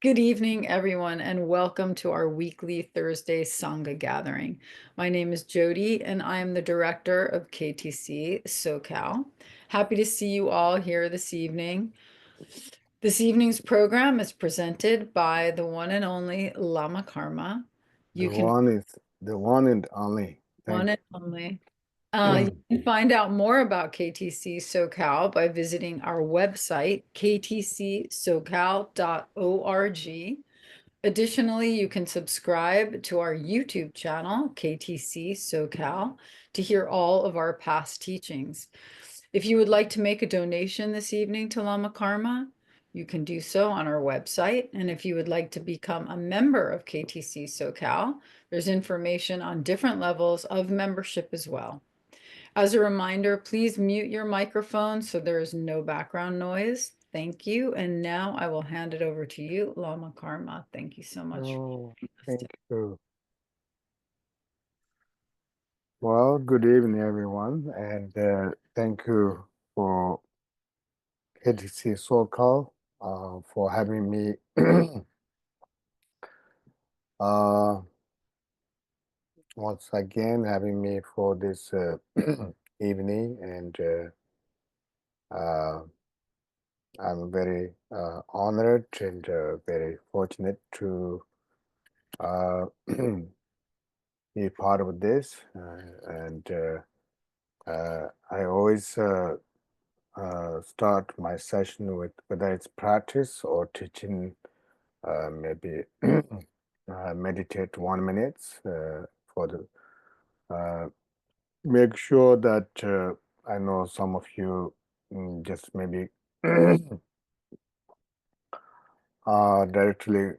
Good evening, everyone, and welcome to our weekly Thursday Sangha gathering. My name is Jody, and I am the director of KTC SoCal. Happy to see you all here this evening. This evening's program is presented by the one and only Lama Karma. You The can one is the one and only. one Thank and only. You you. can find out more about KTC SoCal by visiting our website, ktcsocal.org. Additionally, you can subscribe to our YouTube channel, KTC SoCal, to hear all of our past teachings. If you would like to make a donation this evening to Lama Karma, you can do so on our website. And if you would like to become a member of KTC SoCal, there's information on different levels of membership as well. As a reminder, please mute your microphone so there is no background noise. Thank you. And now I will hand it over to you, Lama Karma. Thank you so much for Oh, joining us thank today. you. Well, good evening, everyone, and thank you for KTC SoCal for having me uh, once again, having me for this evening, and I'm very honored and very fortunate to uh, be part of this, and I always start my session with whether it's practice or teaching, maybe meditate 1 minute for the make sure that I know some of you just maybe directly,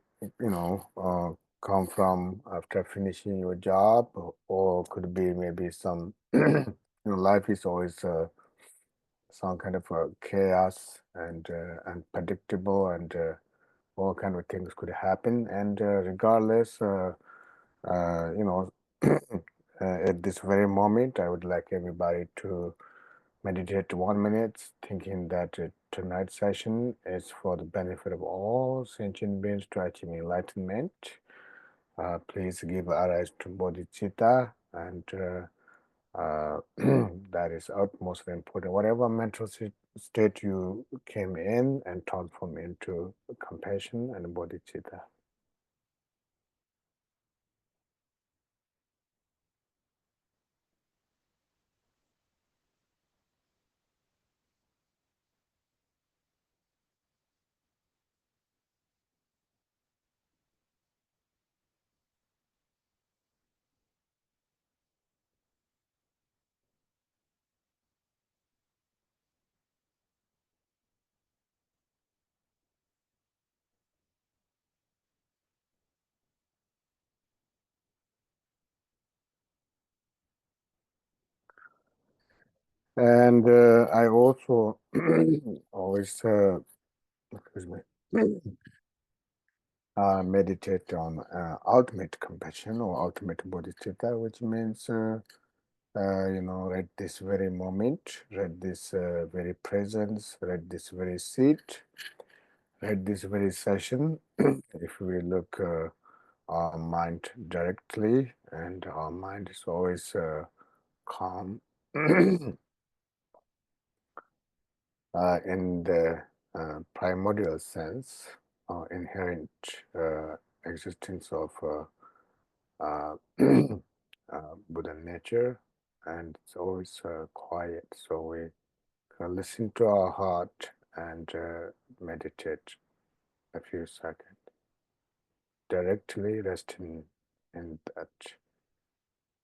come from after finishing your job, or could be maybe some, life is always some kind of chaos and unpredictable, and all kind of things could happen. And regardless, you know, at this very moment, I would like everybody to meditate 1 minute, thinking that tonight's session is for the benefit of all sentient beings to achieve enlightenment. Please give arise to bodhicitta, and that is utmost important. Whatever mental state you came in, and transform into compassion and bodhicitta. And I also always, excuse me, meditate on ultimate compassion or ultimate bodhicitta, which means, right this very moment, right this very presence, right this very seat, right this very session. If we look our mind directly, and our mind is always calm in the primordial sense, inherent existence of uh, Buddha nature, and it's always quiet. So we listen to our heart and meditate a few seconds, directly resting in that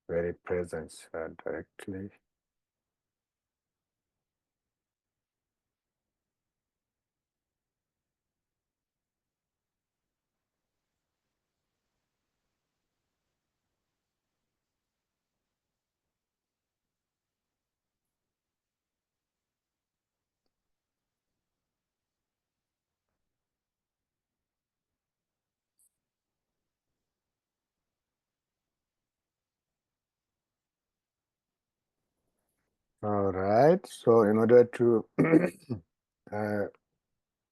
very presence, directly. All right. So in order to uh,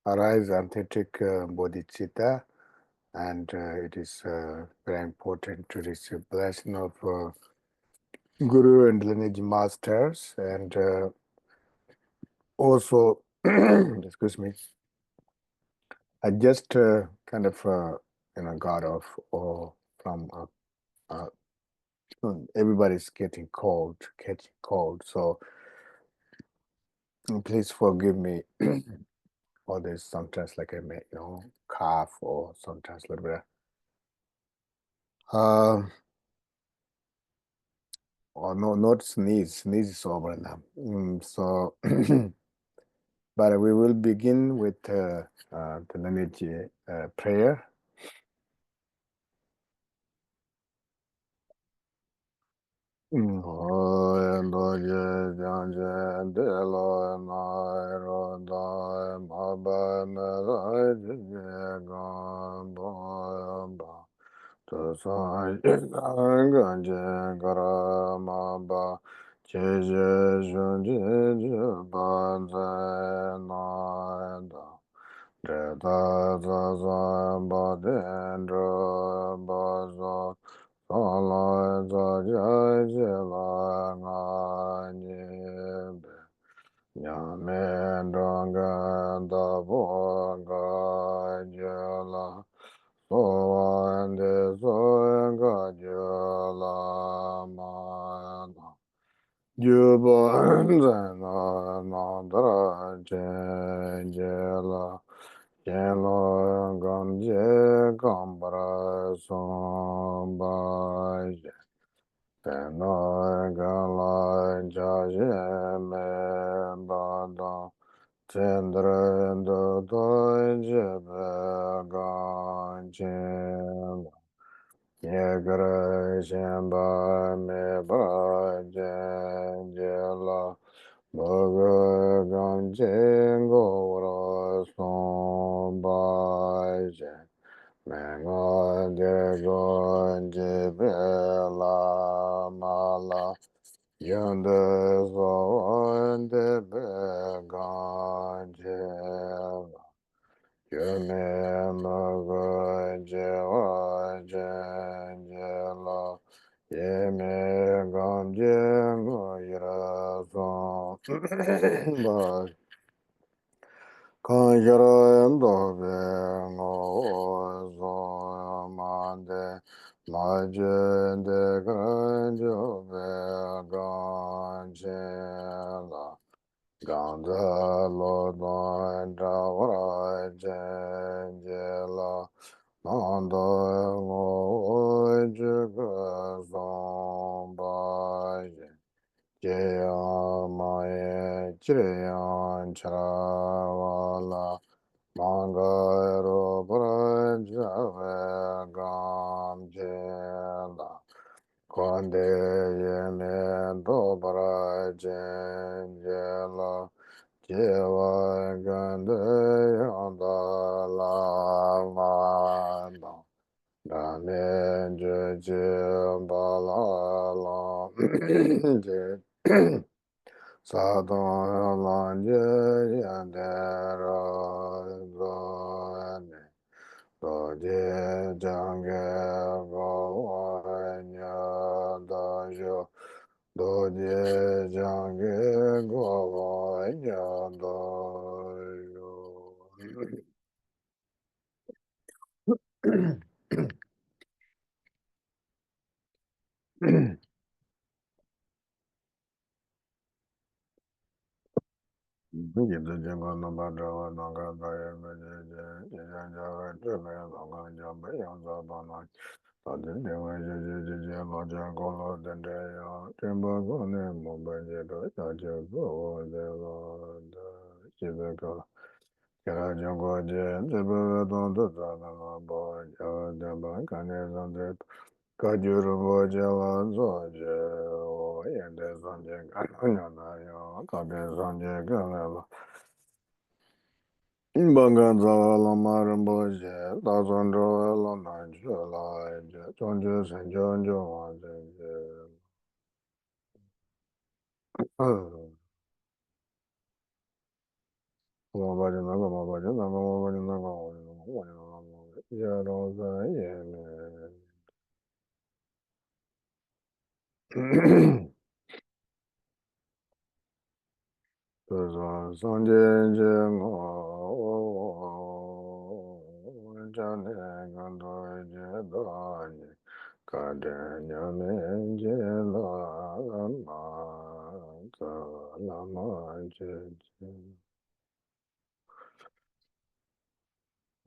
arise authentic bodhicitta, and it is very important to receive blessing of Guru and lineage masters, and also, excuse me, I just kind of got off or from everybody's getting cold, catching cold, so please forgive me. Or there's sometimes like I may, cough or sometimes a little bit. Or no, not sneeze. Sneeze is over now. So, but we will begin with the lineage prayer.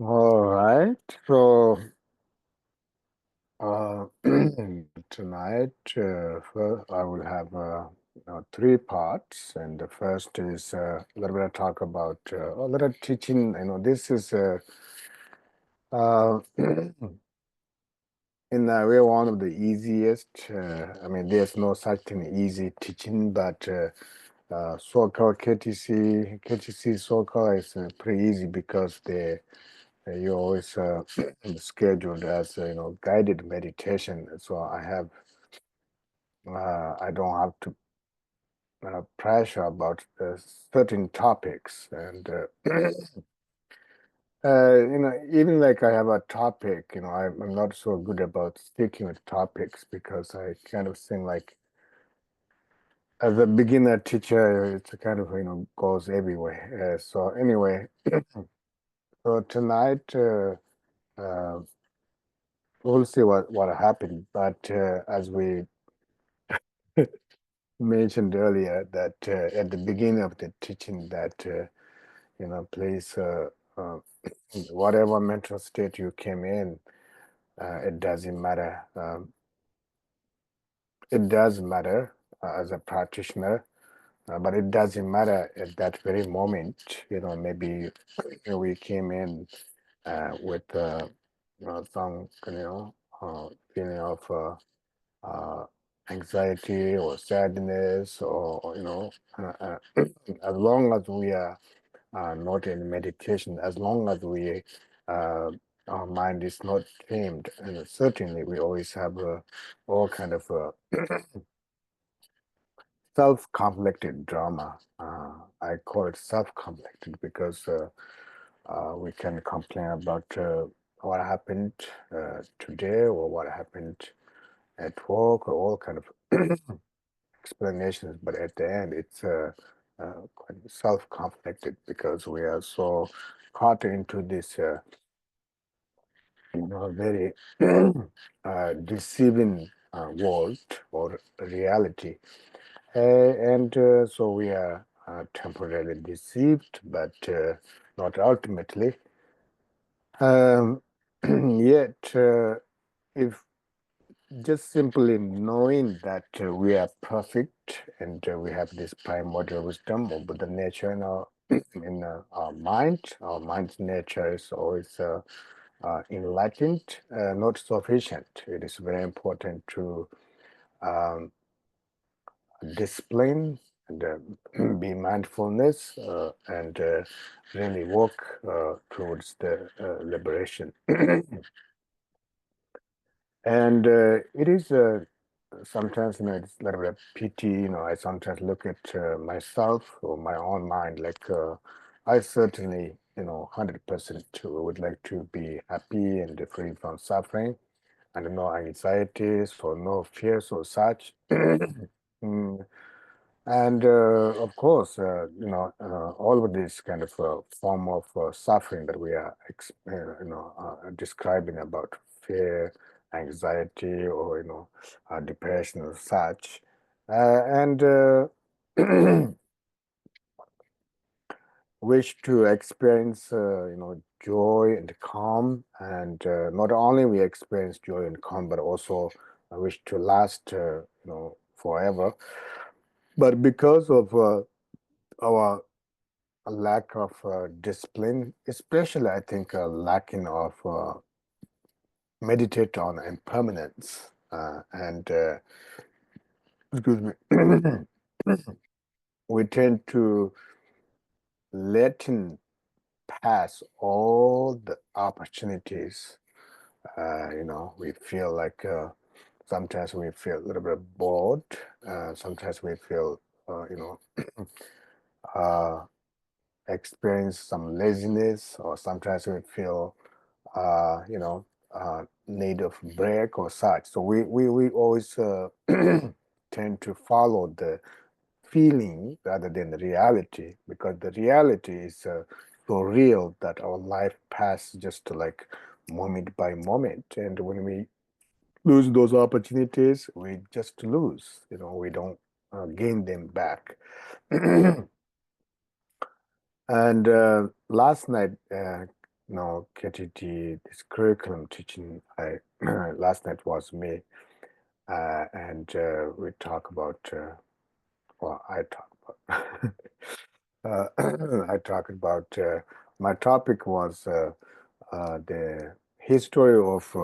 All right, so tonight, first I will have three parts, and the first is a little bit of talk about a little teaching. This is in a way one of the easiest. I mean, there's no such thing easy teaching, but so-called KTC so-called is pretty easy because you always scheduled as guided meditation. So I don't have to pressure about certain topics, and even like I have a topic, I'm not so good about sticking with topics because I kind of think like as a beginner teacher, it's a kind of goes everywhere. So anyway, so tonight uh, we'll see what happened. But as we mentioned earlier, that at the beginning of the teaching, that please, whatever mental state you came in, it doesn't matter. It does matter as a practitioner, but it doesn't matter at that very moment. Maybe we came in with some feeling of anxiety or sadness, or as long as we are not in meditation, as long as we our mind is not tamed, and certainly we always have all kind of self-conflicted drama. I call it self-conflicted because we can complain about what happened today, or what happened at work, or all kind of explanations, but at the end it's quite self-conflicted because we are so caught into this very deceiving world or reality, and so we are temporarily deceived, but not ultimately. um, Yet if just simply knowing that we are perfect, and we have this primordial wisdom over the nature in our our mind. Our mind's nature is always enlightened, not sufficient. It is very important to um, discipline and be mindfulness, and really work towards the liberation. And it is sometimes, it's a little bit of pity. I sometimes look at myself or my own mind, like I certainly, 100% would like to be happy and free from suffering, and no anxieties or no fears or such. Mm, and of course, all of this kind of form of suffering that we are, describing about fear, anxiety, or depression or such, and wish to experience, joy and calm, and not only we experience joy and calm, but also wish to last, forever. But because of our lack of discipline, especially I think lacking of meditate on impermanence, and excuse me, we tend to let in pass all the opportunities. We feel like sometimes we feel a little bit bored. Sometimes we feel, uh, experience some laziness, or sometimes we feel need of break or such. So we always tend to follow the feeling rather than the reality, because the reality is so real that our life passes just like moment by moment. And when we lose those opportunities, we just lose, we don't gain them back. And last night, KTT, this curriculum teaching, I last night was me, and we talk about, well, I talk about, I talked about, my topic was the history of,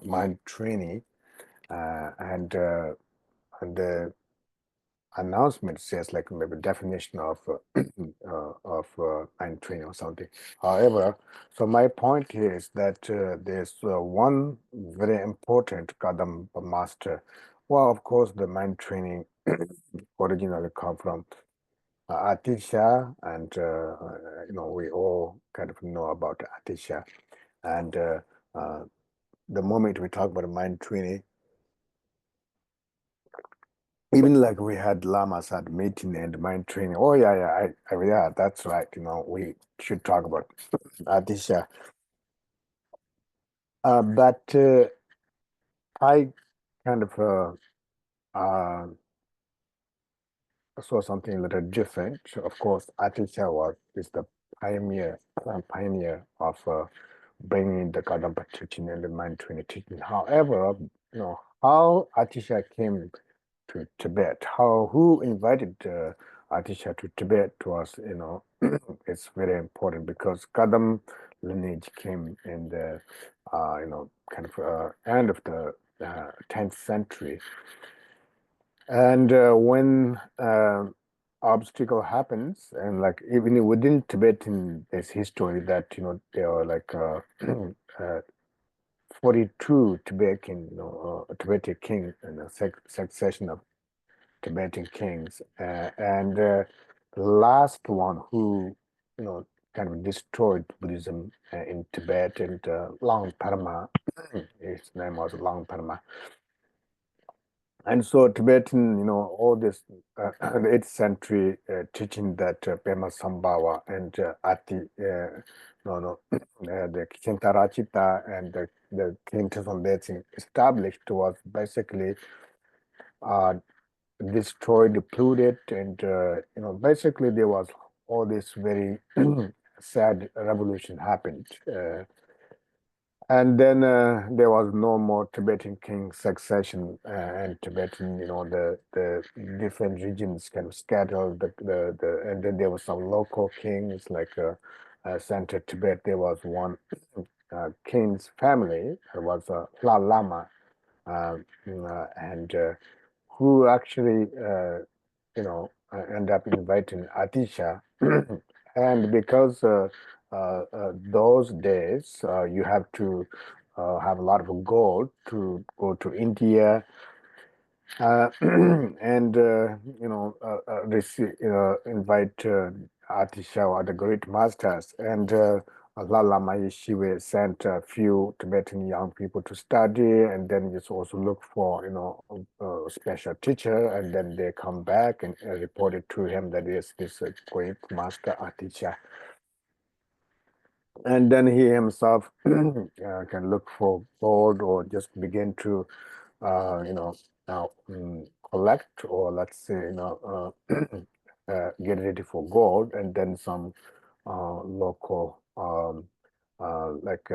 mind training, and the announcement says like maybe definition of mind training or something. However, so my point here is that there's one very important Kadam master. Well, of course, the mind training originally come from Atisha, and we all kind of know about Atisha. And uh, the moment we talk about mind training, even like we had lamas at meeting and mind training. Oh yeah, yeah, yeah, that's right. We should talk about Atisha. But I kind of uh, saw something a little different. Of course, Atisha is the pioneer of bringing the Kadampa teaching and the mind training teaching. However, how Atisha came to Tibet, who invited Atisha to Tibet was, it's very important, because Kadam lineage came in the, kind of end of the 10th century. And when obstacle happens, and like even within Tibetan, there's history that there are like 42 Tibetan, Tibetan king and a succession of Tibetan kings, and the last one who kind of destroyed Buddhism in Tibet, and Long Parma, his name was Long Parma. And so Tibetan, all this the 8th century teaching that Pema Sambhava and Ati, no, no, the Kishentarachita and the King Tezon established was basically destroyed, polluted, and basically there was all this very sad revolution happened. And then there was no more Tibetan king succession, and Tibetan, the different regions kind of scattered. And then there was some local kings, like Central Tibet. There was one king's family. It was Lama, and who actually, end up inviting Atisha. And because those days you have to have a lot of gold to go to India, and receive, invite Atisha or the great masters, and Lama Yeshiva sent a few Tibetan young people to study, and then just also look for a special teacher, and then they come back and reported to him that yes, this great master Atisha. And then he himself can look for gold, or just begin to now collect, or let's say get ready for gold. And then some local like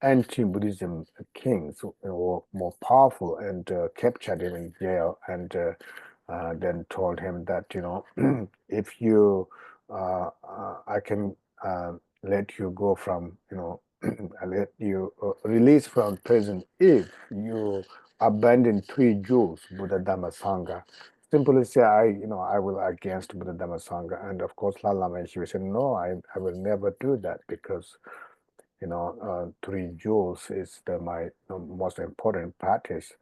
anti-Buddhism kings who were more powerful, and captured him in jail, and then told him that if you I can let you go from I let you release from prison if you abandon 3 jewels, Buddha, Dhamma, Sangha. Simply say, I will against Buddha, Dhamma, Sangha. And of course, Lama Yeshiva said, no, I will never do that, because 3 jewels is my most important practice.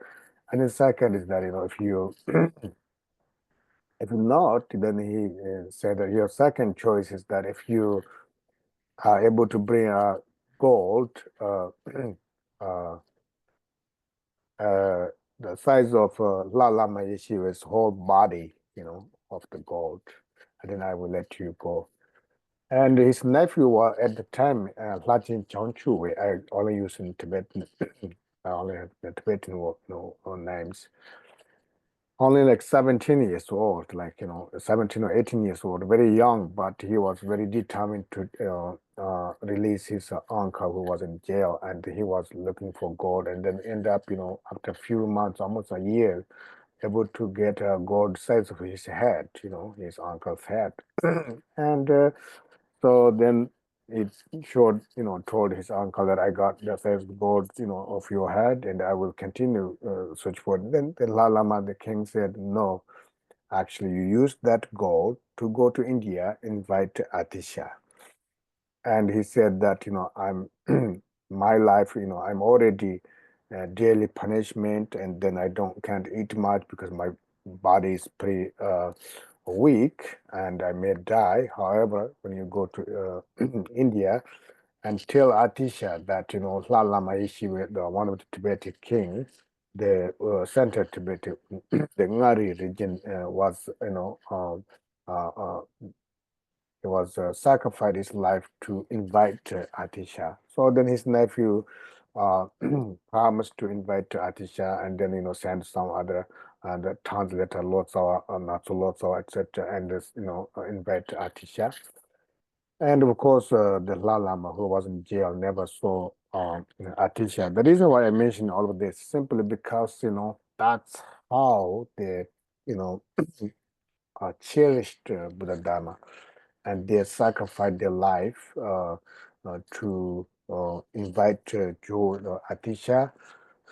And the second is that if you if not, then he said that your second choice is that if you are able to bring a gold, uh, uh, the size of Lama Yeshiva's whole body, of the gold. And then I will let you go. And his nephew was at the time, Lajin Chongchu. I only use in Tibetan, I only have the Tibetan names. Only like 17 years old, 17 or 18 years old, very young, but he was very determined to release his uncle who was in jail, and he was looking for gold, and then end up, after a few months, almost a year, able to get a gold size of his head, his uncle's head. And so then it showed, told his uncle that I got the size gold, of your head, and I will continue search for it. Then the Lama, the king, said, no, actually, you use that gold to go to India, invite Atisha. And he said that, I'm my life, I'm already daily punishment, and then I can't eat much because my body is pretty weak and I may die. However, when you go to India and tell Atisha that, Lama Yeshiva, one of the Tibetan kings, the central Tibet, the Ngari region was, he was sacrificed his life to invite Atisha. So then his nephew promised to invite Atisha, and then send some other the translator Lotsawa, not so Lotsawa, etc., and invite Atisha. And of course, the Lama who was in jail never saw Atisha. The reason why I mention all of this simply because that's how they cherished Buddha Dharma, and they sacrificed their life to invite Atisha.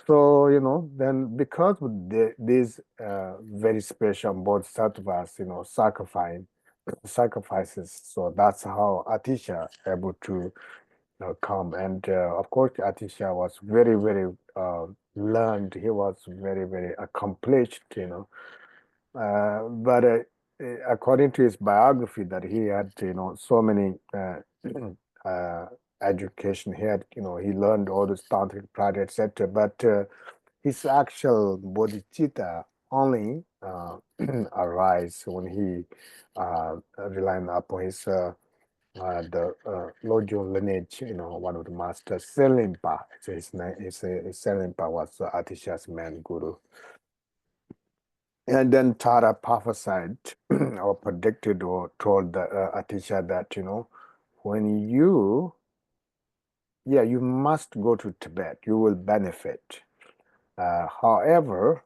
So, then because of these very special bodhisattvas, sacrifices, so that's how Atisha able to come. And of course, Atisha was very, very learned. He was very, very accomplished, but according to his biography, that he had, so many uh, education. He had, he learned all this tantric practice, etc. But his actual bodhicitta only arise when he relying upon his the Lojong lineage, one of the masters, Selimpa. So his name is Selimpa was Atisha's man guru. And then Tara prophesied or predicted or told Atisha that, when you must go to Tibet, you will benefit. However,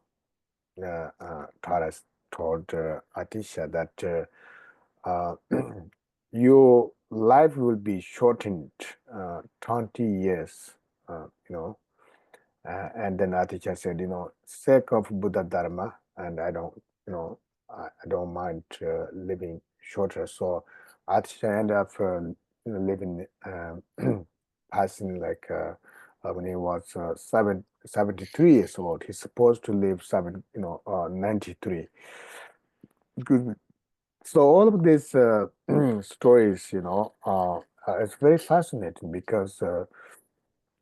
Tara told Atisha that your life will be shortened 20 years, and then Atisha said, sake of Buddha Dharma, and I don't, I don't mind living shorter. So Atisha ended up, living, passing like when he was 73 years old. He's supposed to live 93. Good. So all of these stories, it's very fascinating because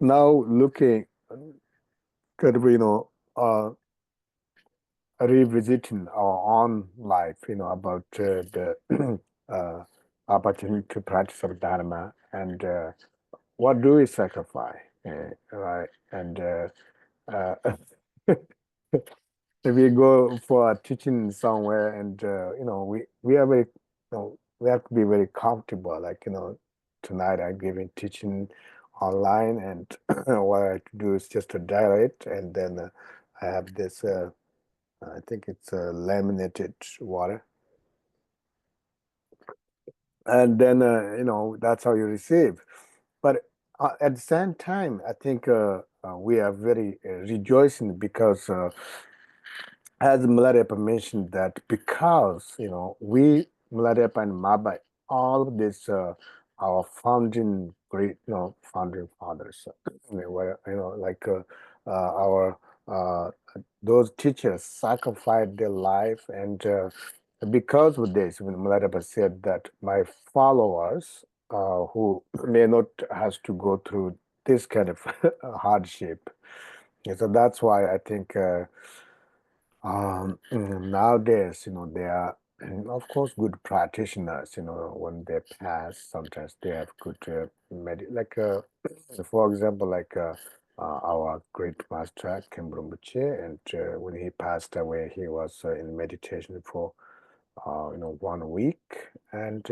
now looking, kind of, revisiting our own life, about the opportunity to practice of Dharma, and what do we sacrifice, right? And uh, if we go for a teaching somewhere, and we are very, we have to be very comfortable. Like tonight I'm giving teaching online, and what I have to do is just to dial it, and then I have this. I think it's laminated water, and then that's how you receive. But at the same time, I think we are very rejoicing because, as Milarepa mentioned, that because we Milarepa and Maba, all of this, our founding great, founding fathers, were like our those teachers sacrificed their life, and because of this, when Milarepa said that my followers who may not has to go through this kind of hardship. And so that's why I think nowadays, they are, of course, good practitioners. When they pass, sometimes they have good like, for example, like our great master Khenpo Rinpoche, and when he passed away, he was in meditation for 1 week, and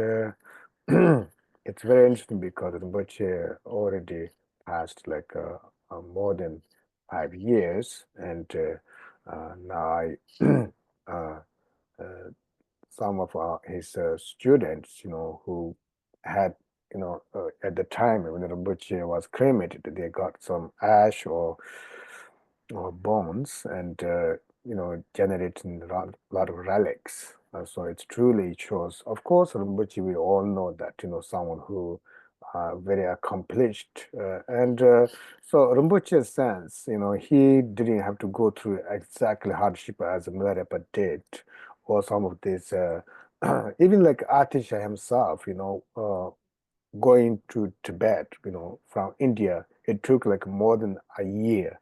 it's very interesting because Rinpoche already passed like more than 5 years, and now uh, uh, some of his students, who had, at the time when Rinpoche was cremated, they got some ash or bones, and generating a lot of relics. So it truly shows. Of course, Rinpoche, we all know that, someone who very accomplished, and so Rinpoche's sense, he didn't have to go through exactly hardship as Milarepa did, or some of these, even like Atisha himself, going to Tibet, from India, it took like more than a year.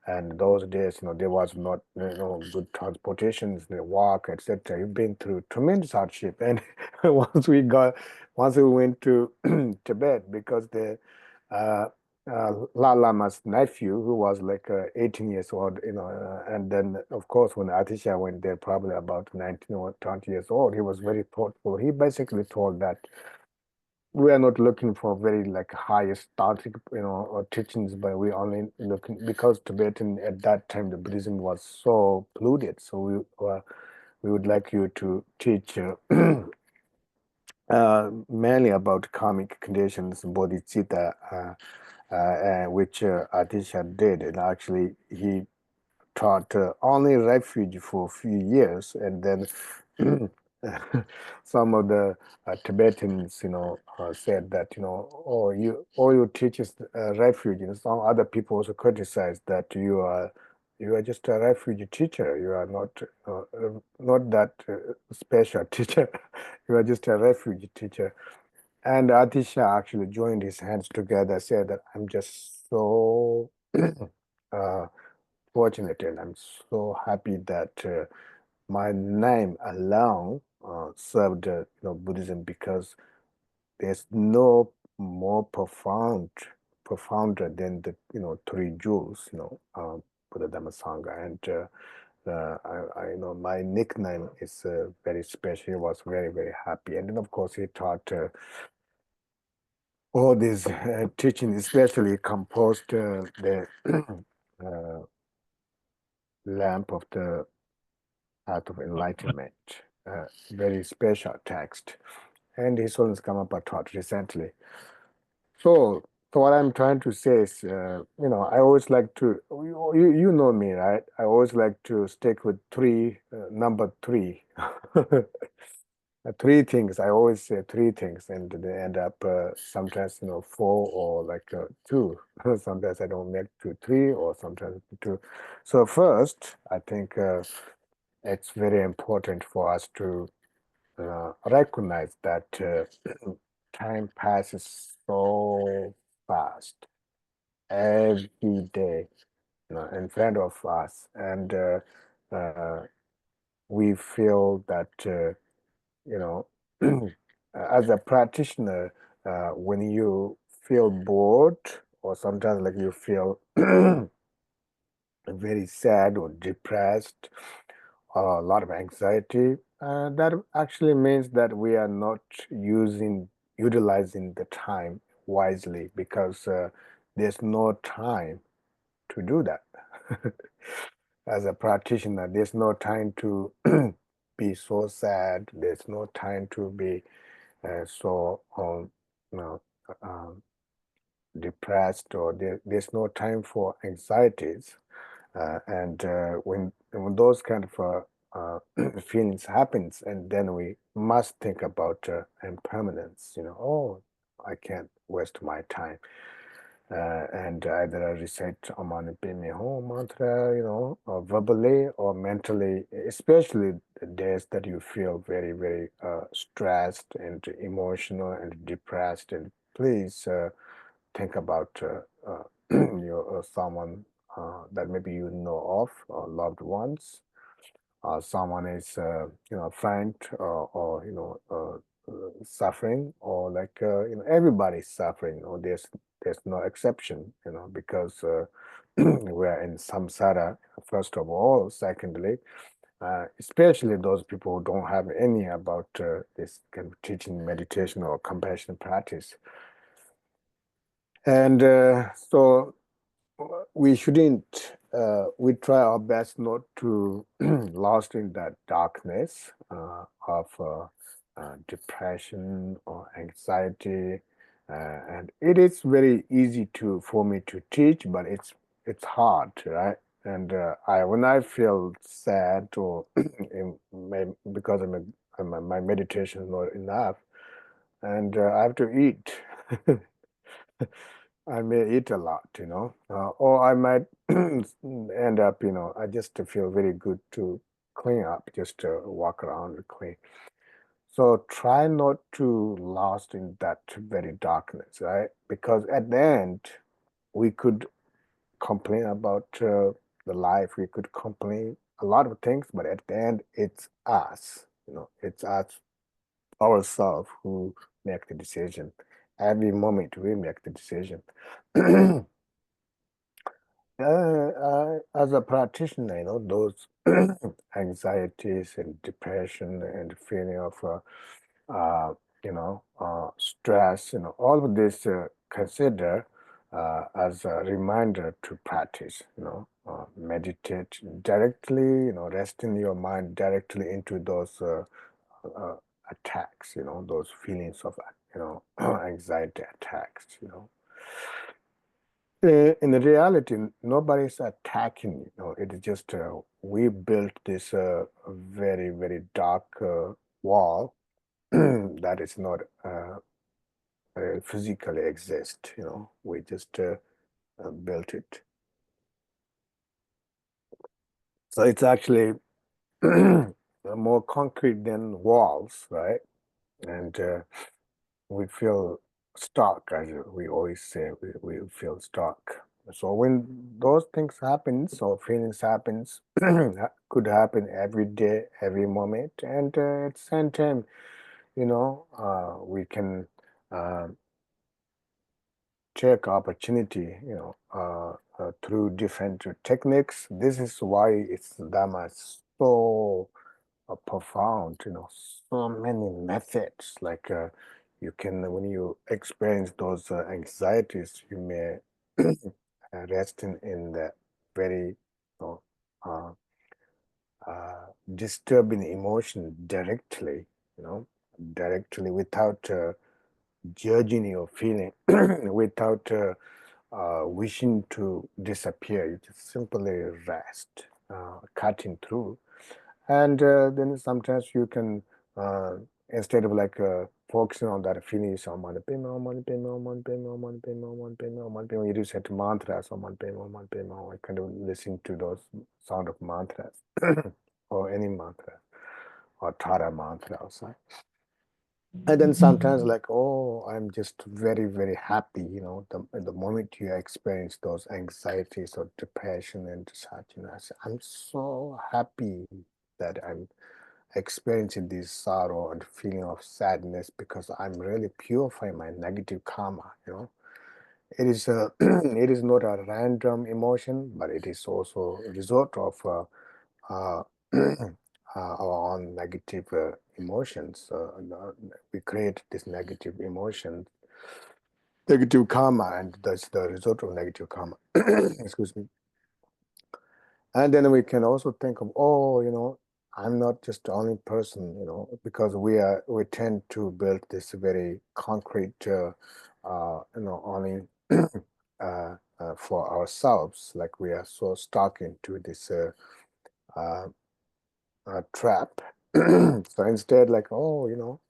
And those days, there was not, good transportations, the walk, etc. You've been through tremendous hardship. And once we went to Tibet, because the Lama's nephew, who was like 18 years old, and then of course when Atisha went there, probably about 19 or 20 years old, he was very thoughtful. He basically told that we are not looking for very like highest tantric, or teachings, but we only looking because Tibetan at that time the Buddhism was so polluted. So we would like you to teach mainly about karmic conditions, bodhicitta, which Atisha did, and actually he taught only refuge for a few years, and then some of the Tibetans, said that, oh, you teach us refuge, and some other people also criticized that you are just a refuge teacher. You are not that special teacher. You are just a refuge teacher. And Atisha actually joined his hands together, said that I'm just so uh, fortunate, and I'm so happy that my name alone served Buddhism, because there's no more profounder than the three jewels, Buddha Dhamma Sangha. And I know my nickname is very special. He was very, very happy, and then of course he taught all these teaching, especially composed the uh, lamp of the path of enlightenment, very special text. And his own Karmapa taught recently. So what I'm trying to say is, I always like to, you know me, right? I always like to stick with number three. Three things. I always say three things, and they end up sometimes, four or like two. Sometimes I don't make three, or sometimes two. So first, I think it's very important for us to recognize that time passes so fast every day, in front of us, and uh, we feel that, you know, as a practitioner, when you feel bored, or sometimes like you feel very sad or depressed, a lot of anxiety, that actually means that we are not utilizing the time wisely, because there's no time to do that. As a practitioner, there's no time to be so sad. There's no time to be so you know, um, depressed, or there's no time for anxieties. And when those kind of feelings happens, and then we must think about impermanence. Oh, I can't waste my time. and either I recite Amani Peme Home mantra, or verbally or mentally, especially the days that you feel very, very stressed and emotional and depressed. And please think about your someone that maybe you know of, or loved ones. Someone is a friend, suffering, or like everybody's suffering. There's no exception, because we're in samsara, first of all. Secondly, especially those people who don't have any about this kind of teaching, meditation, or compassion practice. And so we shouldn't, we try our best not to lost in that darkness of depression or anxiety. And it is very easy for me to teach, but it's hard, right? And when I feel sad, or because my meditation is not enough, and I have to eat. I may eat a lot, or I might end up, I just feel very good to clean up, just to walk around and clean. So try not to lost in that very darkness, right? Because at the end, we could complain about the life, we could complain a lot of things, but at the end, it's us, it's us, ourselves, who make the decision. Every moment we make the decision. As a practitioner, those anxieties and depression and feeling of, stress, all of this, consider as a reminder to practice, meditate directly, resting your mind directly into those uh, attacks, those feelings of, anxiety attacks, in reality, nobody's attacking you. It is just we built this very, very dark wall that is not physically exist. We just built it. So it's actually more concrete than walls, right? And we feel stuck, as we always say. We feel stuck. So when those things happens, or feelings happens, could happen every day, every moment, and at the same time, we can uh, take opportunity, through different techniques. This is why it's Dharma is so profound, so many methods. Like you can, when you experience those anxieties, you may rest in the very uh, disturbing emotion directly, directly, without judging your feeling, without wishing to disappear. You just simply rest, cutting through. And then sometimes you can, instead of like focusing on that feeling, you say, "Oh, man, pay me, oh, man, pay me, oh, man, pay me, oh, man, pay me, oh, man, pay me, oh, man, pay me." You just mantras, "Oh, man, pay me, oh, man, pay me." I kind of listen to those sound of mantras, or any mantra, or Tara mantra outside. And then sometimes, like, oh, I'm just very, very happy, the moment you experience those anxieties or depression and such, I say, I'm so happy that I'm experiencing this sorrow and feeling of sadness, because I'm really purifying my negative karma. It is it is not a random emotion, but it is also a result of uh, our own negative emotions. We create this negative emotion, negative karma, and that's the result of negative karma. Excuse me. And then we can also think of, oh, I'm not just the only person, because we tend to build this very concrete, only for ourselves, like we are so stuck into this trap. So instead, like, oh,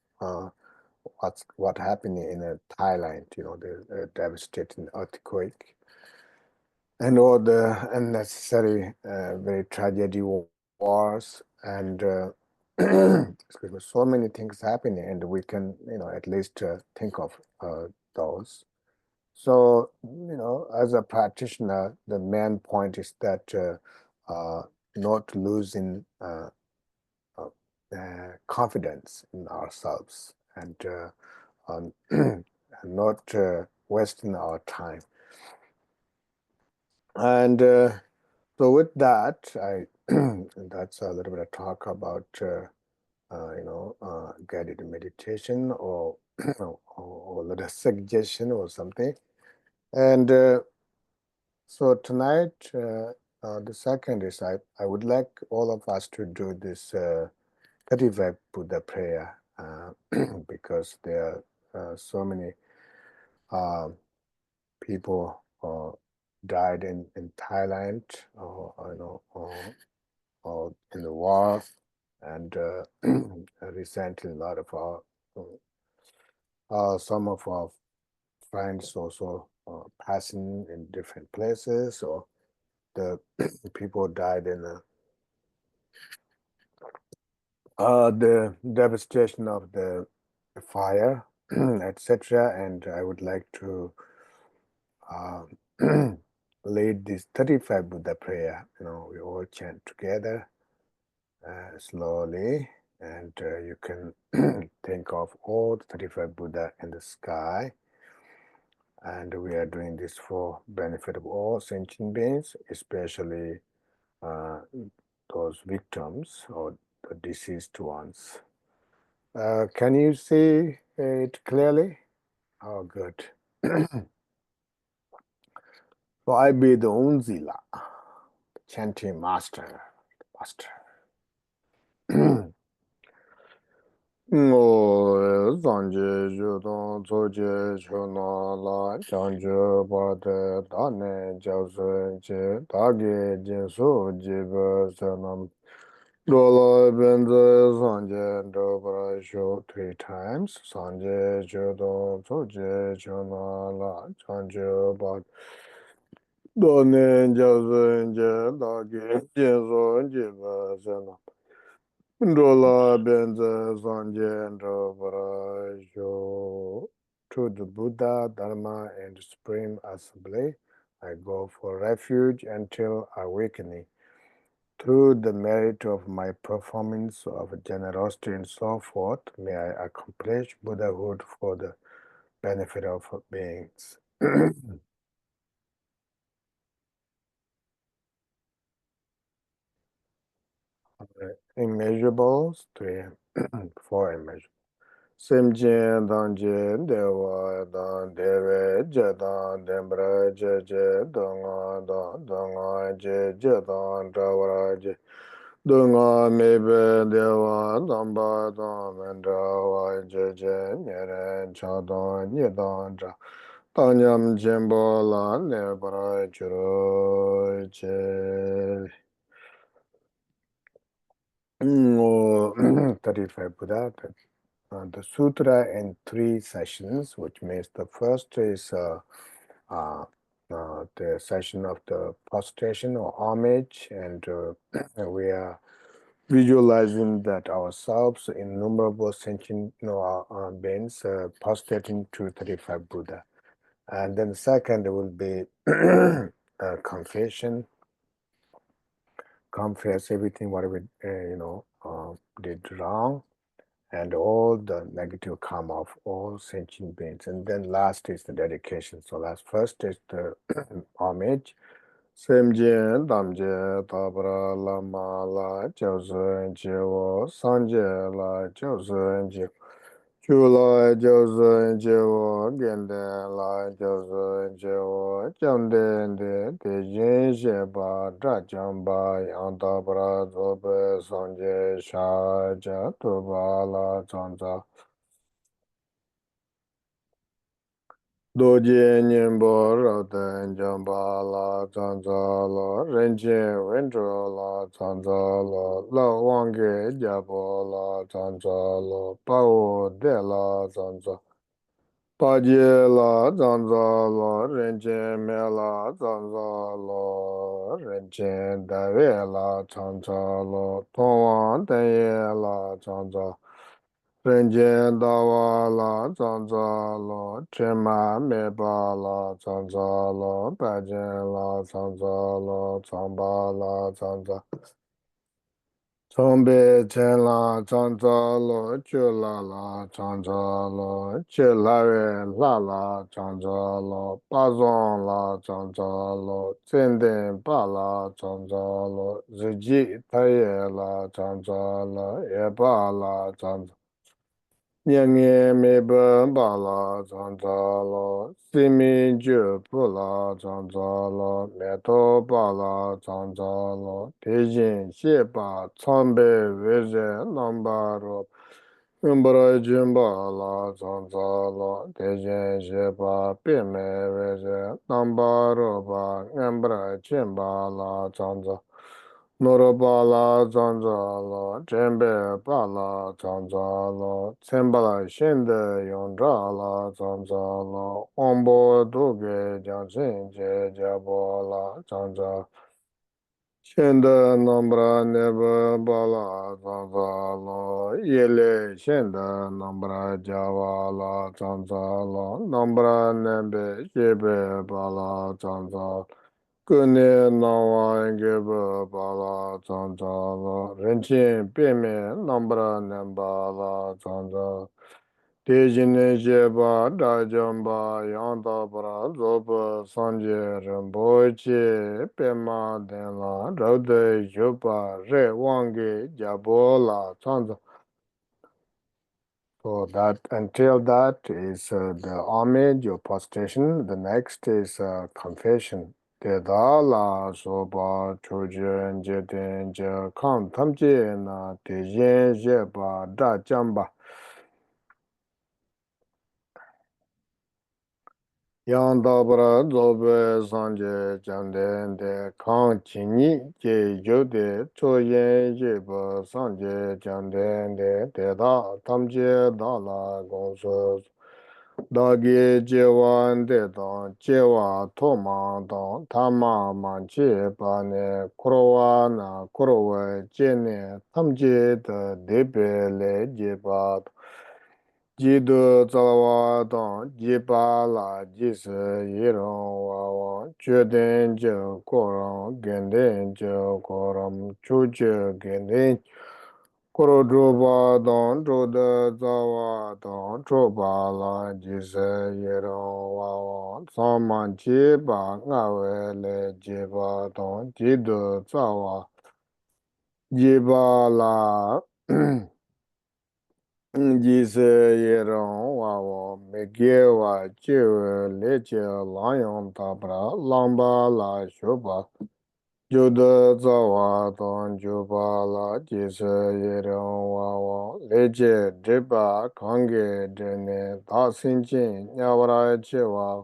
what happened in Thailand, the devastating earthquake and all the unnecessary, very tragedy wars and excuse me, so many things happening, and we can, at least think of those. So, as a practitioner, the main point is that not losing confidence in ourselves and not wasting our time. And so with that, that's a little bit of talk about guided meditation or or a little suggestion or something. And so tonight, the second is I would like all of us to do this 35 Buddha prayer because there are so many people died in Thailand or in the war, and recently a lot of some of our friends also passing in different places, or the people died in the devastation of the fire, etc. And I would like to lead this 35 Buddha prayer. We all chant together slowly, and you can think of all the 35 Buddha in the sky. And we are doing this for benefit of all sentient beings, especially those victims or the deceased ones. Can you see it clearly? Oh, good. So I be the Unzila, chanting master. Ngô zhang jie zhu dong zhou jie qiu na la jiang jue ba de da ne jiao zhen jie da ge jin su ji be zhe nam do la ben zhe zhang jie do ba xiu 3 times zhang jie zhu dong zhou jie qiu na la jiang jue ba da ne jiao zhen jie da ge jin su ji be zhe nam Ndola benze sanje ndobarajo. To the Buddha, Dharma, and Supreme Assembly, I go for refuge until awakening. Through the merit of my performance of generosity and so forth, may I accomplish Buddhahood for the benefit of beings. Immeasurables, 4 immeasurables. Simjin danjin dewa dan dewe je dan dembra je je dunga dan dunga je je dan drawara je dunga mebe dewa damba dan mendrawa je je nyere cha dan nye dan dra tanyam jimbo la nebra churo che 35 Buddha. The sutra in 3 sessions, which means the first is the session of the prostration or homage, and we are visualizing that ourselves, innumerable sentient beings, prostrating to 35 Buddha. And then the second will be confession, confess everything what we did wrong, and all the negative karma of all sentient beings. And then last is the dedication. So last first is the homage. Semje damje tabra lama la jiaozi jiwo sanje la jiaozi jiwo chula jiaozi jiwo gende la jiaozi jiwo jamde de yin xie ba zha jiang ba yang tabra zobe sanje sha jia tu ba la zhang za 多杰宁波罗登江巴拉藏扎罗人间温州拉藏扎罗老王给家波拉藏扎罗把我带拉藏扎巴杰拉藏扎罗人间没拉藏扎罗人间单位拉藏扎罗通往等业拉藏扎人间大瓦拉藏扎罗，芝麻没巴拉藏扎罗，白金拉藏扎罗，藏巴拉藏扎，从北天拉藏扎罗，就拉藏扎罗，就拉维拉藏扎罗，巴宗拉藏扎罗，真定巴拉藏扎罗，日记他也拉藏扎罗，也巴拉藏扎。年年没奔巴拉藏扎罗，生命就不拉藏扎罗，面头巴拉藏扎罗，提醒些巴苍白为人南巴罗，恩巴拉军巴拉藏扎罗，提醒些巴变美为人南巴罗巴，恩巴拉军巴拉藏扎。诺罗巴拉藏扎罗，真贝巴拉藏扎罗，千巴拉现的永扎拉藏扎罗，王波都给将军节加波拉藏扎，现的南布拉内布巴拉藏扎罗，耶勒现的南布拉加瓦拉藏扎罗，南布拉内贝西贝巴拉藏扎。个年那瓦应该不巴拉藏扎了，人情变面南不拉南巴拉藏扎，地心那些巴大江巴杨大巴拉左不三界人不去变马登拉，绕的就把热忘给加波拉藏扎。So that until that is the homage or prostration. The next is confession. Teta la sopa chojen jeten je kan tamje na tejen je ba da jamba. Yang da bra zobe sanje janden de kan chini je yode choyen je ba sanje janden de teta tamje da la gongso. Dāgī jīvān dē dāng, jīvā tō māng dāng, tā māng māng jī bā nē, kuruwa nā kuruwa jī nē, tam jī dā dē bē lē jī bā dāng, jī dū zāl wā dāng, jī bā lā jī sē yī rāng wā wāng, chū dēng jī kō rāng, gēn dēng jī kō rāng, chū jī gēn dēng Koro droba don droda zawa don droba la jise yero wawa saman jiba ngawe le jiba don jido zawa jiba la jise yero wawa megewa jiwe le je layong tabra lamba la shoba Juda zawa don juba la jise yirong wawa leje driba kange dene da sinjin nyawara chewa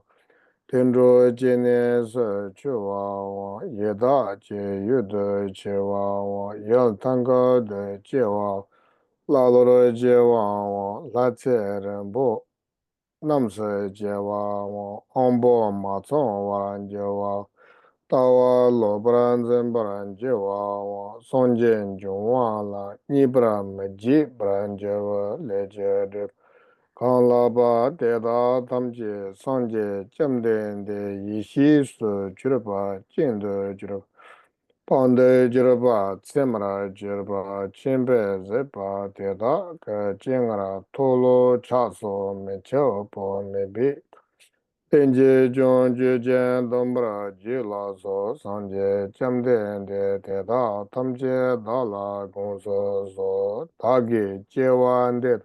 tenro jene se chewa wa yeda je yuda chewa wa yel tanga de chewa la loro chewa wa la tse renbo namse chewa wa ombo matson waran chewa Tawa lo bran zin bran je wa wa song jian jung wa la ni bran me ji bran je wa le je de kan la ba de da tam je sang je jam de de yi xi su ju ba jin de ju pan de ju ba sim ra ju ba chen be ze ba de da ge jing ra to lo cha so me che po me bi Tenje jong je jen dombra je la so sanje chamden de te da tam je da la gong so so ta ge je wan de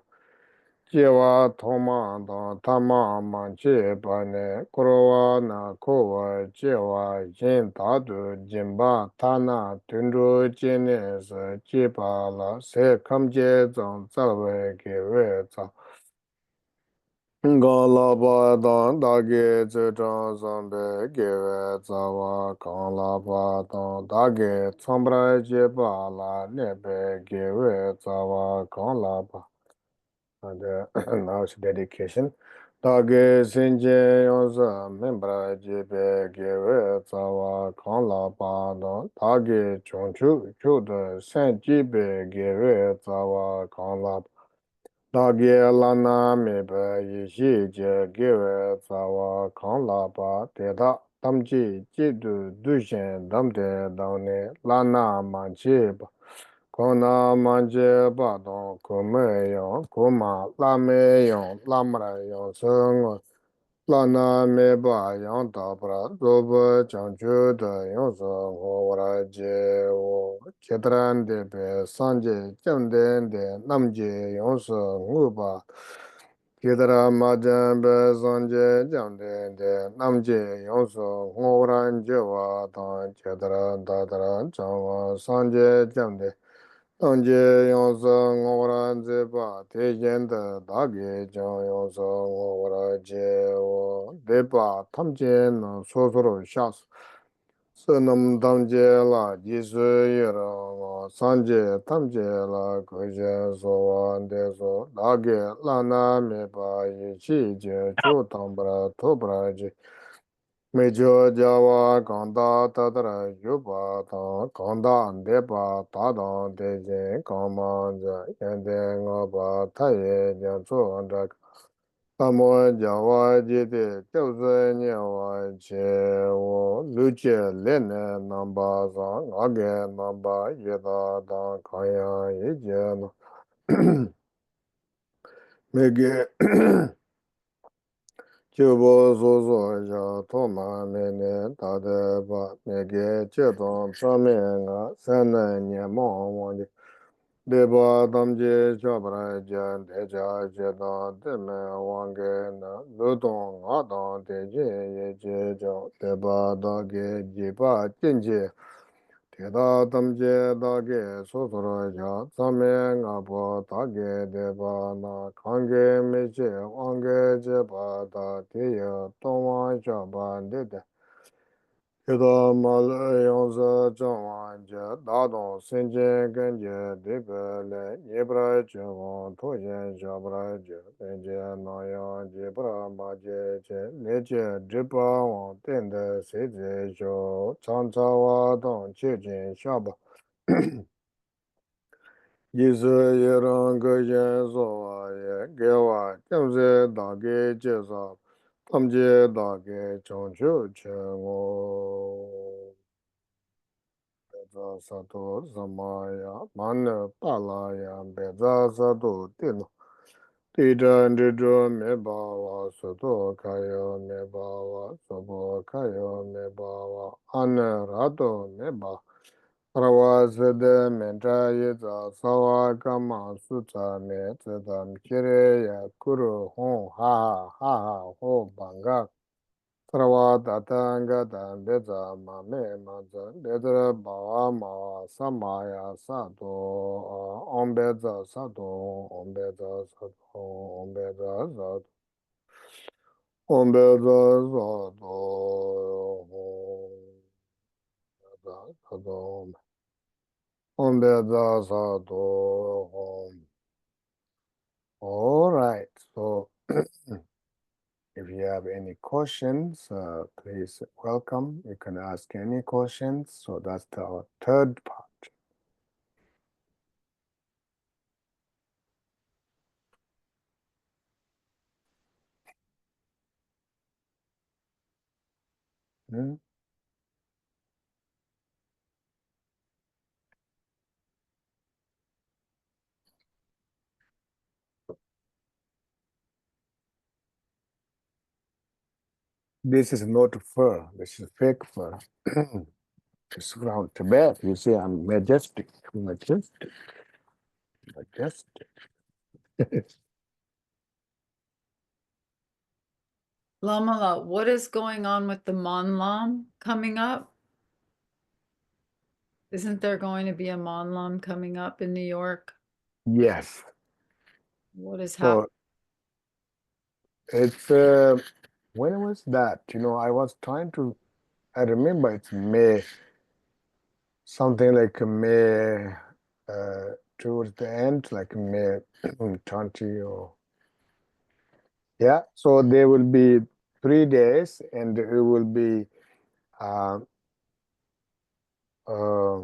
je wa to ma da ta ma ma che pa ne kro wa na ko wa je wa yin da du jin ba ta na tun ru je ne se je pa la se kam je zong za we ge we za Galaba dan dage zedang zambe gewe zawa galaba dan dage tsambra jeba la nebe gewe zawa galaba. And now it's dedication. Dage sinje yonza membra jebe gewe zawa galaba dan dage chonchu chuda sen jibe gewe zawa galaba. Dāgye lāna mebe yishi je gewe tsawa kāng lāpa tētā tamchi jidu dushen damde dāngne lāna manche pa kōna manche pa tōng kōme yōng kōma lāme yōng lāmra yōng sēngwa lāna meba yōng tāpra dōpa chanchu da yōng sō ngōwara je wō ketran de pe sanje jamden de namje yōng sō ngūpa ketara majan pe sanje jamden de namje yōng sō ngōwara je wā tāng ketara tatara chāngwa sanje jamden Tanje yonsa ngora zepa te yenda dage jan yonsa ngora je wo depa tamje na sosoro shas senam tamje la jisu yera ngo sanje tamje la koje so ande so dage lana mepa yichi je chu tambra tobra je Mejo jawa kanda tatara yupa ta kanda depa tadang deje kama ja yende ngapa taye jansu andrak Tamo jawa jite kyauze nyewa che wo luche lene namba sa ngage namba yeda dan kaya yeje no Mege Chibo soso ya toma mene tade ba mege cheton chame nga sene nye mo wanje deba damje chabra jan deja cheton deme wange na ludong nga don deje ye je jo deba dage jiba jinje Teta tamche dage sosoro ya tsame nga po dage deba na kange meche wange jeba da teya tongwa shaba dede. Teta mal yonsa changwa je dadong senche genje debe le nyebra chungwa tojen shabra je tenje na ya jebra ma je che leche dripa wang tende se sho chancha wa dong che jen shaba. Yisu yerang ge yen so wa ye ge wa jemse da ge je sa tamje da ge chong chu che ngo. Beza sato samaya mane palaya beza sato tino. Tita ndito me bawa sato kayo me bawa sobo kayo me bawa ane rato me bawa. Rawa sede mentra yeza sawa kama sutsa me tsedam kire ya kuru hong ha ha ha ho banga. Trawa tatanga tan beza mame maza bedra bawa mawa samaya sato ombeza sato ombeza sato ombeza sato ombeza sato ombeza sato ombeza sato. All right, so if you have any questions, please welcome. You can ask any questions. So that's our third part. Hmm? This is not fur. This is fake fur. It's from Tibet. You see, I'm majestic, majestic, majestic. Lamala, what is going on with the Monlam coming up? Isn't there going to be a Monlam coming up in New York? Yes. What is happening? So It's when was that? I was trying to. I remember it's May, something like May, towards the end, like May 20 or yeah. So there will be 3 days, and it will be uh, uh,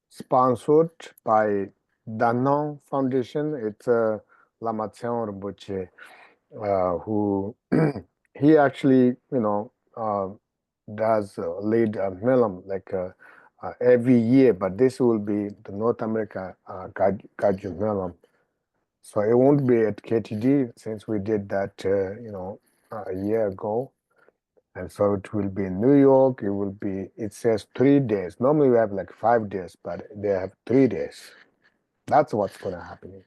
sponsored by Danon Foundation. It's Lama Karma Drodhul, who he actually, does lead a film like every year, but this will be the North America Gaju film. So it won't be at KTD since we did that, a year ago. And so it will be in New York. It says 3 days. Normally we have like 5 days, but they have 3 days. That's what's going to happen.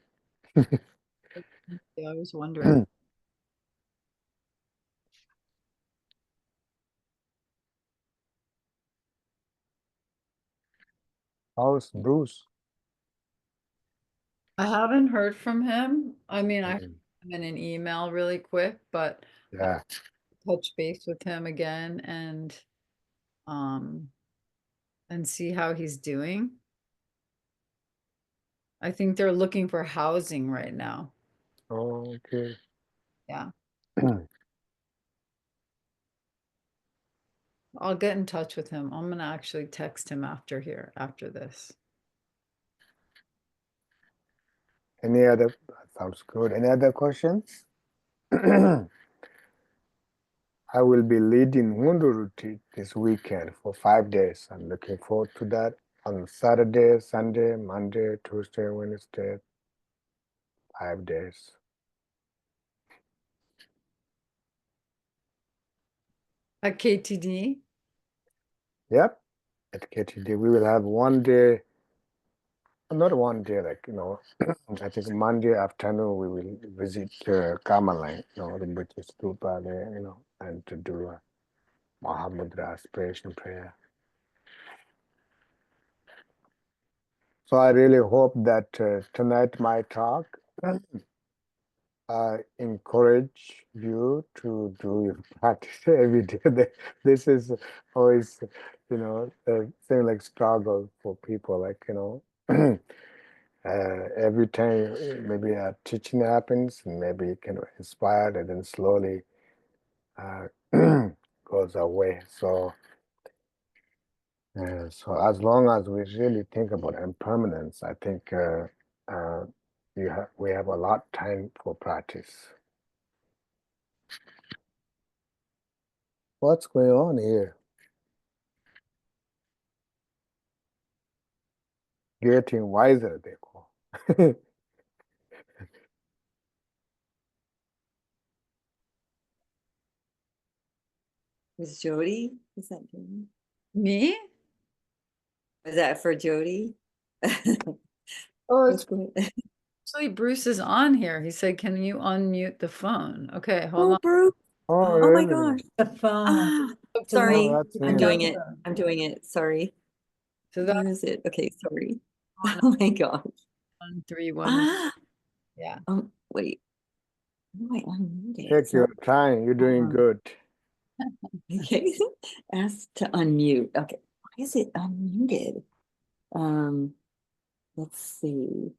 Yeah, I was wondering. How's Bruce? I haven't heard from him. I mean, I heard Mm, him in an email really quick, but yeah. touch base with him again um and see how he's doing. I think they're looking for housing right now. Okay. Yeah. I'll get in touch with him. I'm gonna actually text him after this. Any other? Sounds good. Any other questions? I will be leading Wundu retreat this weekend for 5 days. I'm looking forward to that on Saturday, Sunday, Monday, Tuesday, Wednesday, 5 days. At KTD? Yep. At KTD, we will have one day, not one day, like, I think Monday afternoon we will visit Kamalang, the British Stupa there, and to do a Mahamudra aspiration prayer. So I really hope that tonight my talk encourage you to do your practice every day. This is always, thing like struggle for people, like, every time maybe a teaching happens, maybe you can inspire and then slowly uh, goes away. So as long as we really think about impermanence, I think uh, we have a lot time for practice. What's going on here? Getting wiser, they call. Was Jody? Is that Jody? Me? Was that for Jody? Oh, What's it's going? actually Bruce is on here. He said, "Can you unmute the phone?" Okay, hold Oh, on. Bruce. Oh, Oh my really? gosh. The phone. Ah, To Oh, sorry. move that's I'm him. doing it. together. I'm doing it. Sorry. So that's Where is it? Okay, sorry. on Oh my gosh. 1311. Ah, Yeah. wait. How do I unmute it? Take your time. You're doing good. Okay. Ask to unmute. Okay. Why is it unmuted? Um, let's see.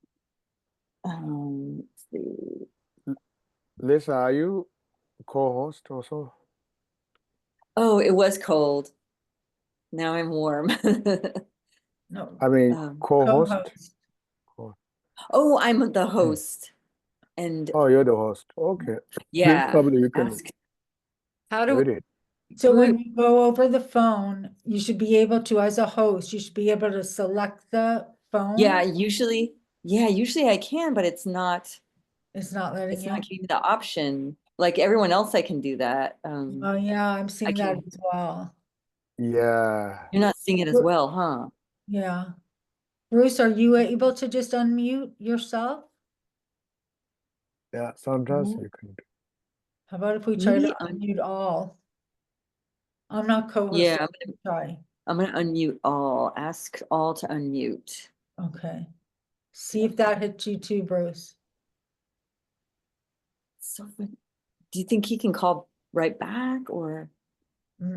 Let's see. Lisa, are you co-host also? Oh, it was cold. Now I'm warm. No, I mean, Um, co-host? co-host. oh, I'm the host. And Oh, you're the host. Okay. Then yeah, probably you can ask. How do read it. So who when you go over the phone, you should be able to, as a host, you should be able to select the Yeah, phone. usually I can, but it's not Letting you. giving me the option. Like everyone else, I can do that. Oh, yeah, I'm I seeing that can. as well. Yeah. You're not seeing it as well, huh? Yeah. Bruce, are you able to just unmute yourself? Yeah. Sometimes Mhm. you can. How about if we try to Maybe unmute all? I'm not co-host, yeah, so try. I'm gonna unmute all. Ask all to unmute. Okay. See if that hits you too, Bruce. So fun. Do you think he can call right back or?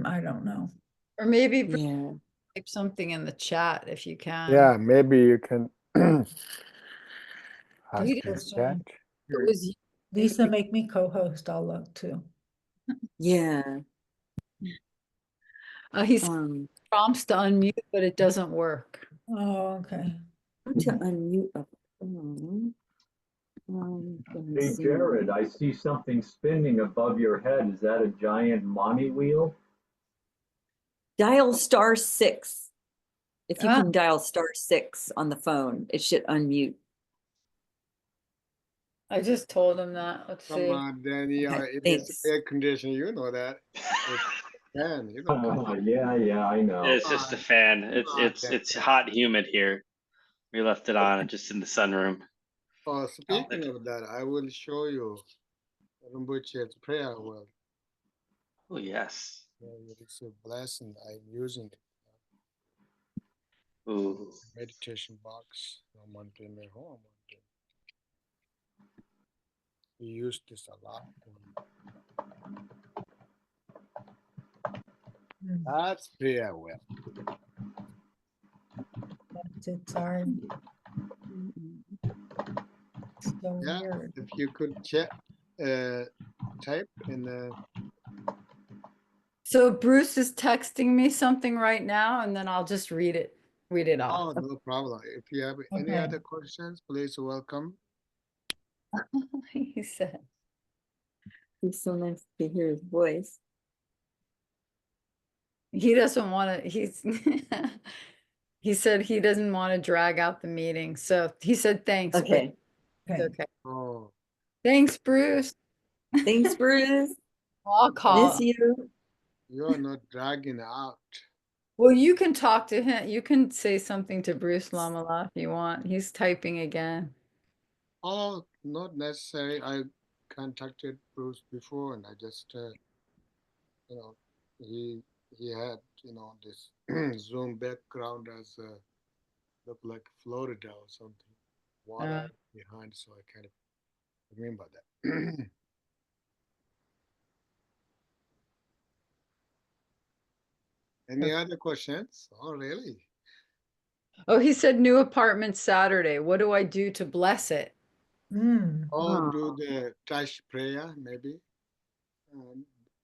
I don't know. Or maybe Bruce, Yeah. type something in the chat if you can. Yeah, maybe you can ask He in Lisa, chat. It was you. Lisa, make me co-host. I'll look too. Yeah. He's Um, prompts to unmute, but it doesn't work. Oh, okay. how to unmute a phone. From Hey, Zoom. Jared, I see something spinning above your head. Is that a giant mommy wheel? Dial *6. If you Ah. can dial *6 on the phone, it should unmute. I just told him that. Let's Come see. on, Danny, Okay, it is thanks. air conditioning, you know that. It's fan, you know. Come on. Yeah, I know. It's just a fan. It's Come on, it's Danny. hot and humid here. We left it on just in the sunroom. Oh, speaking of that, I will show you Rinpoche's prayer well. Oh yes. It is a blessing. I'm using it. Ooh. Meditation box. We use this a lot. Mm, That's prayer well. It's hard. So Yeah, weird. if you could check, type in the. So Bruce is texting me something right now, and then I'll just read it Oh, off. no problem. If you have any Okay. other questions, please welcome. He said. It's so nice to hear his voice. He doesn't want to, he said he doesn't want to drag out the meeting. So he said, thanks. but Okay. it's Okay. okay. Oh, Thanks, Bruce. Thanks, Bruce. I'll Miss call. you. you're not dragging out. Well, you can talk to him. You can say something to Bruce Lamala if you want. He's typing again. Oh, not necessary. I contacted Bruce before, and I just, you know, he had, this Zoom background as looked like Florida or something, water behind, so I kind of remember that. Any other questions? Oh, really? Oh, he said new apartment Saturday. What do I do to bless it? Oh, Oh. do the Tash prayer, maybe.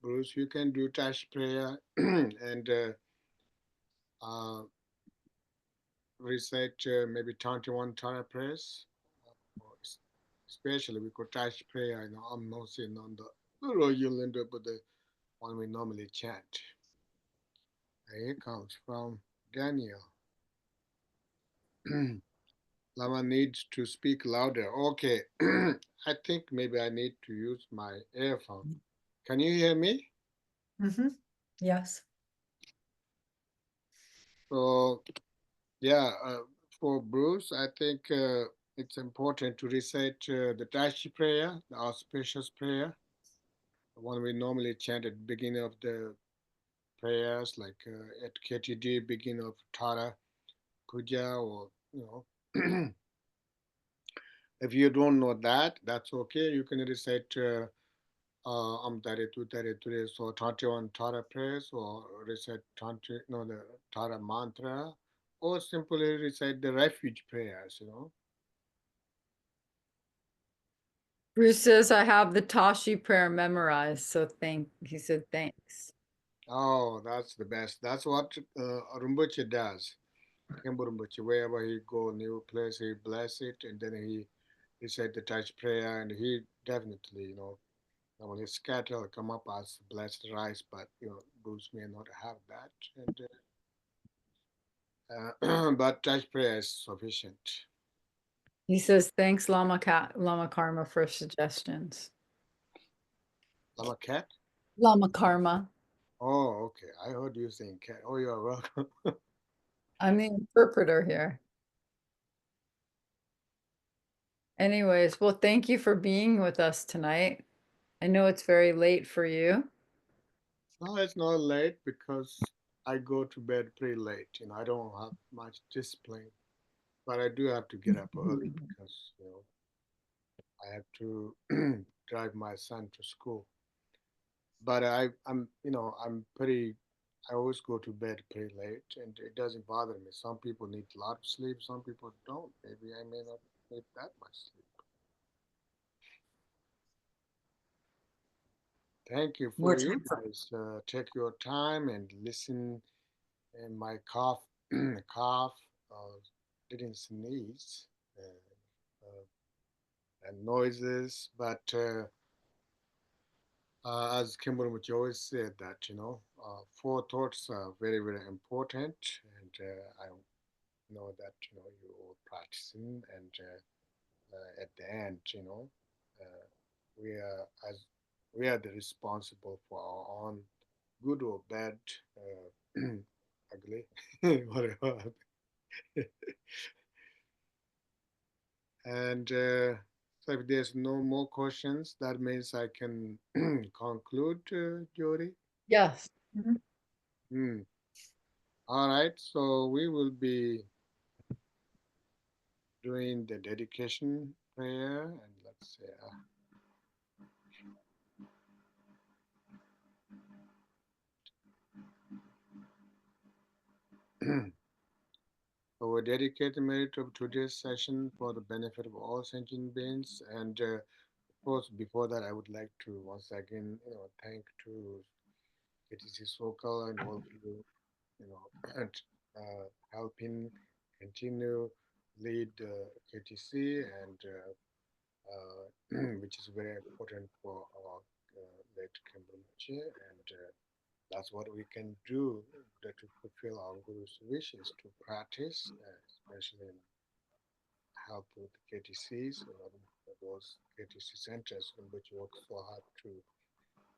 Bruce, you can do Tash prayer and uh, recite maybe 21 Tara prayers. Especially we could Tash prayer, I'm not saying on the royal end, but the one we normally chant. Here comes from Daniel. Lama needs to speak louder. Okay, I think maybe I need to use my earphone. Can you hear me? Yes. So, yeah, for Bruce, I think it's important to recite the Tashi prayer, the auspicious prayer, the one we normally chant at the beginning of the prayers, like at KTD, beginning of Tara Puja, or, if you don't know that, that's okay. You can recite Tare Tu Tare Ture, so 21 Tara prayers, or recite the Tara mantra, or simply recite the refuge prayers. Bruce says I have the Tashi prayer memorized. So he said thanks. Oh, that's the best. That's what Rinpoche does. Khenpo Rinpoche, wherever he go, new place, he bless it, and then he said the touch prayer, and he definitely, normally scatter come up as blessed rice, but Bruce may not have that, and but touch prayer is sufficient. He says thanks, Lama Karma, for suggestions. Lama cat? Lama Karma. Oh, okay. I heard you saying cat. Oh, you're welcome. I'm the interpreter here. Anyways, well, thank you for being with us tonight. I know it's very late for you. No, it's not late because I go to bed pretty late. I don't have much discipline, but I do have to get up early because I have to drive my son to school. but I'm I always go to bed pretty late, and it doesn't bother me. Some people need a lot of sleep, some people don't. Maybe I may not need that much sleep. Thank you More for you time for guys. Take your time and listen. And my cough, cough, didn't sneeze, and noises. But as Kimberly always said, that four thoughts are very, very important, and I know that you all practicing, and at the end, uh, we are as we are the responsible for our own good or bad, ugly, whatever. And so if there's no more questions, that means I can conclude, Jody. Yes. Hmm. All right, so we will be doing the dedication prayer, and let's say, so we dedicate the merit of today's session for the benefit of all sentient beings. And of course, before that, I would like to once again, thank to KTC Sokal and all of you, and helping continue lead KTC, and which is very important for our late Kimberly, and that's what we can do to fulfill our Guru's wishes to practice, especially in help with KTCs, those KTC centers in which we work so hard to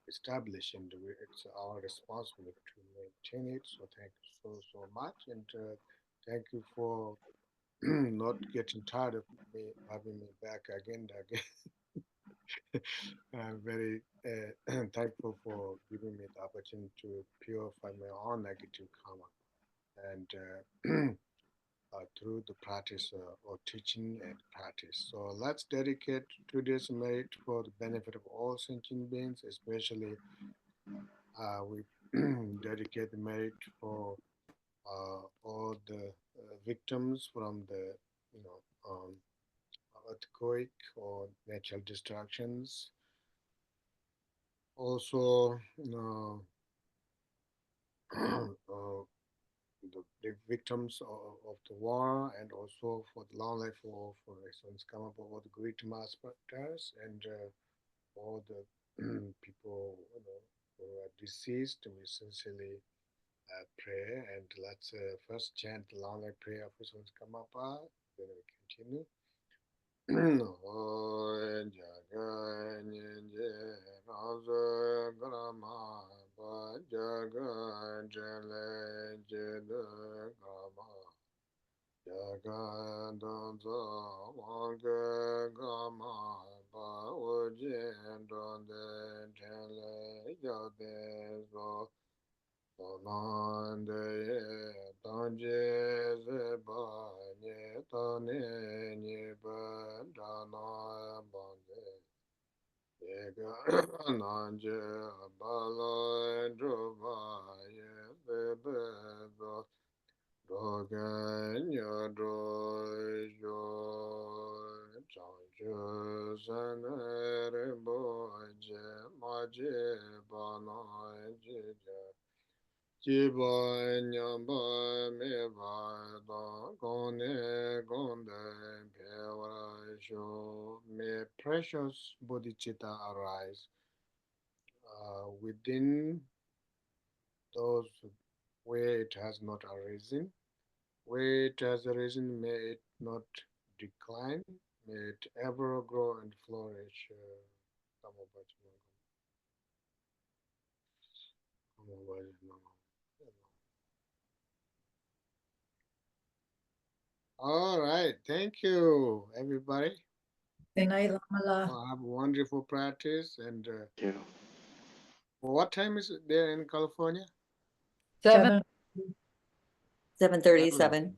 establish, and it's our responsibility to maintain it. So thank you so much, and thank you for not getting tired of me having me back again and again. I'm very thankful for giving me the opportunity to purify my own negative karma, and through the practice or teaching and practice. So let's dedicate today's merit for the benefit of all sentient beings, especially we dedicate the merit for all the victims from the earthquake or natural destructions. Also, the victims of the war, and also for the long life of Excellence Kamapa, all the great mass martyrs, and all the people who are deceased. We sincerely pray, and let's first chant the long life prayer of Excellence Kamapa, then we continue. May precious bodhicitta arise within those where it has not arisen. Where it has arisen, may it not decline. May it ever grow and flourish. All right. Thank you, everybody. Good night, Lamala. Well, have a wonderful practice. And Thank you. what time is it there in California? 7. 7:37.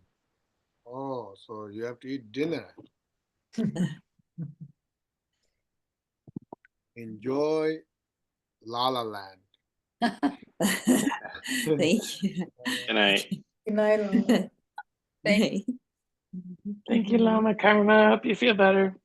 Oh, so you have to eat dinner. Enjoy La La Land. Thank you. Good night. Good night, Lama. Thank Night. Thank you, Lama Karma. Hope you feel better.